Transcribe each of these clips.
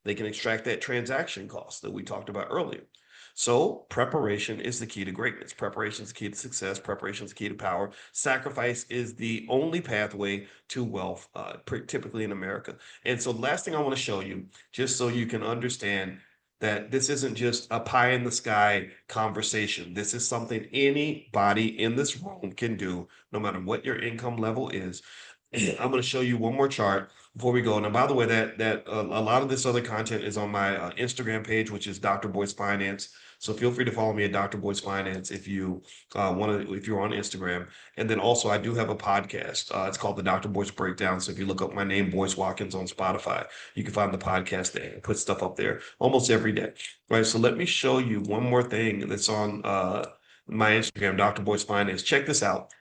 They can extract that transaction cost that we talked about earlier. So preparation is the key to greatness. Preparation is the key to success. Preparation is the key to power. Sacrifice is the only pathway to wealth, typically in America. And so the last thing I want to show you, just so you can understand that this isn't just a pie in the sky conversation. This is something anybody in this room can do, no matter what your income level is. I'm going to show you one more chart before we go. Now, by the way, that a lot of this other content is on my Instagram page, which is Dr. Boyce Finance. So feel free to follow me at Dr. Boyce Finance if you want to, if you're on Instagram. And then also, I do have a podcast. It's called the Dr. Boyce Breakdown. So if you look up my name, Boyce Watkins, on Spotify, you can find the podcast there. I put stuff up there almost every day. Right. So let me show you one more thing that's on my Instagram, Dr. Boyce Finance. Check this out.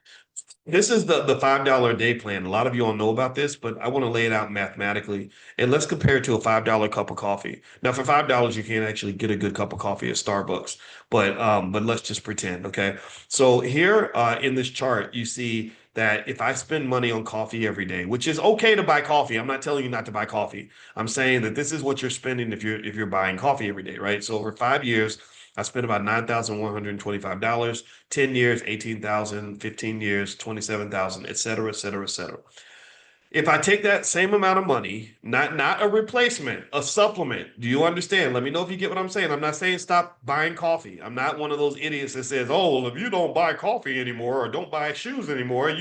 This is the $5 a day plan. A lot of you all know about this, but I want to lay it out mathematically. And let's compare it to a $5 cup of coffee. Now, for $5, you can't actually get a good cup of coffee at Starbucks, but let's just pretend, okay? So here in this chart, you see that if I spend money on coffee every day, which is okay to buy coffee, I'm not telling you not to buy coffee. I'm saying that this is what you're spending if you're buying coffee every day, right? So over 5 years, I spent about $9,125, 10 years, 18,000, 15 years, 27,000, et cetera, et cetera, et cetera. If I take that same amount of money, not a replacement, a supplement, do you understand? Let me know if you get what I'm saying. I'm not saying stop buying coffee. I'm not one of those idiots that says, oh, well, if you don't buy coffee anymore or don't buy shoes anymore, if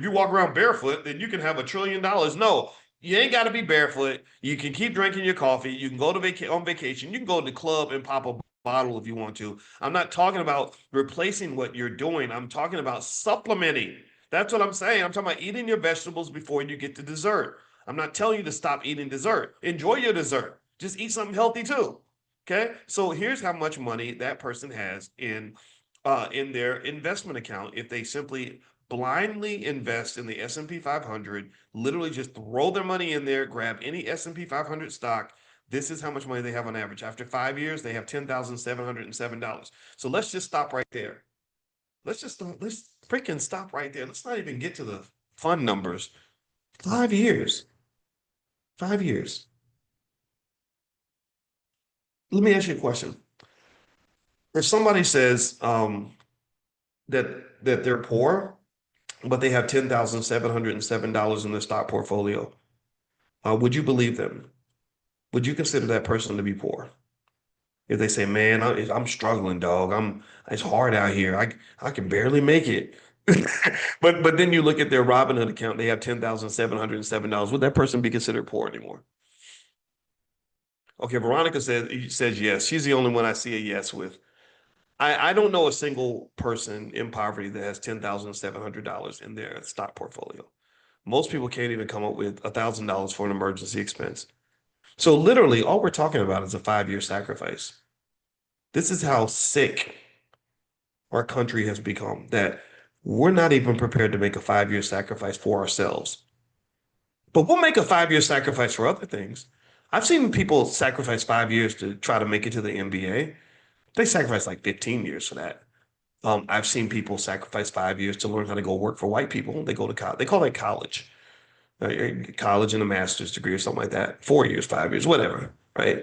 you walk around barefoot, then you can have $1 trillion. No, you ain't got to be barefoot. You can keep drinking your coffee. You can go to on vacation. You can go to the club and pop a bottle if you want to. I'm not talking about replacing what you're doing. I'm talking about supplementing. That's what I'm saying. I'm talking about eating your vegetables before you get to dessert. I'm not telling you to stop eating dessert. Enjoy your dessert. Just eat something healthy too. Okay. So here's how much money that person has in their investment account if they simply blindly invest in the S&P 500, literally just throw their money in there, grab any S&P 500 stock. This is how much money they have on average. After 5 years, they have $10,707. So let's just stop right there. Let's freaking stop right there. Let's not even get to the fun numbers. 5 years. 5 years. Let me ask you a question. If somebody says that they're poor, but they have $10,707 in their stock portfolio, would you believe them? Would you consider that person to be poor? If they say, "Man, I'm struggling, dog. It's hard out here. I can barely make it." But then you look at their Robinhood account, they have $10,707. Would that person be considered poor anymore? Okay, Veronica says yes. She's the only one I see a yes with. I don't know a single person in poverty that has $10,700 in their stock portfolio. Most people can't even come up with $1,000 for an emergency expense. So literally, all we're talking about is a 5-year sacrifice. This is how sick our country has become, that we're not even prepared to make a 5-year sacrifice for ourselves. But we'll make a 5-year sacrifice for other things. I've seen people sacrifice 5 years to try to make it to the NBA. They sacrifice like 15 years for that. I've seen people sacrifice 5 years to learn how to go work for white people. They go to college. They call that college. College and a master's degree or something like that. 4 years, 5 years, whatever, right?